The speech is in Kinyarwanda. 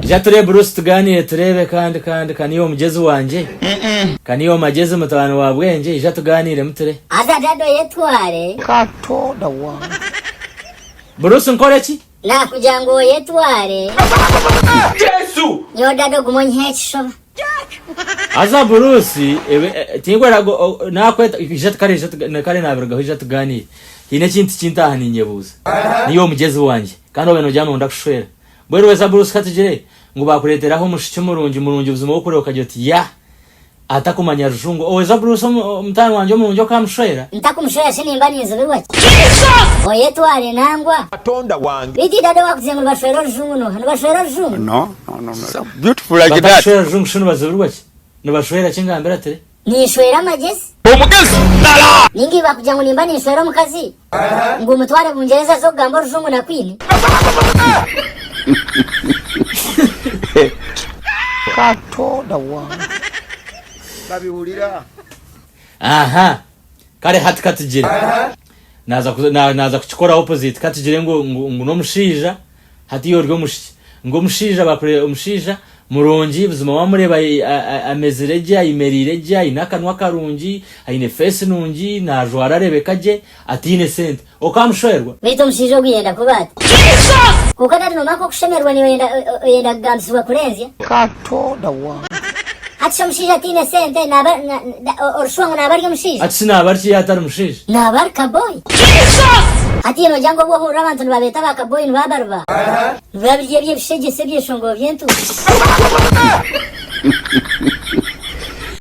Ja turebe Bruce tuganire turebe kandi kaniyo mugezi wanje. Kaniyo magezi mutano wa bwenge ija tuganire mutere. Aza dado yetware. Katoda wa. Bruce nkore ki? Na kujango yetware. Yesu. Yo dado gumonye chisho. Aza Bruce tingwera nakweta ija kare nabirga ija tuganire. Hine kintu hani nyebuza. Niyo mugezi wanje. Kandi obeno jano ndakushwera. Bwero weza Bruce katugire ngo bakureteraho umushiki murungi ubuzima bwo kureka ati ya atakumanya rujungu oweza Bruce mutano wanje murungi okamushwera ntakumshwera sinimba ninzobirwa oyetware nangwa Katonda wange biti dada wakuzenga bashwera rujungu no hano bashwera rujungu no beautiful like that bashwera rujungu shino bazobirwa no bashwera kingambira tere nishwera magezi omugezi dala ningi bakujango nimba nishwera mukazi ngo umutware bungereza zo gamba rujungu na kwini Katoda wa babihurira aha kare hati katugire naza kuchikora opposite katugire ngo no mushija hati yoryo mushiki ngo mushija bakure umushija murungi buzima wamureba amezireje ayimerireje inakanwa karungi ayine face nungi najwara rebekaje atine sente okamushwerwa bito mushija guyenda kubata kukada no mako kushemerwa ni yenda gamswa kurenzya Katoda wa ati mushija atine sente naba orshwango nabaryo mushija ati nabarki yatari mushija nabar kaboy ati no jango bwo hura abantu babeta bakaboy nbabarba babirye bye bishege se bye shongo byentu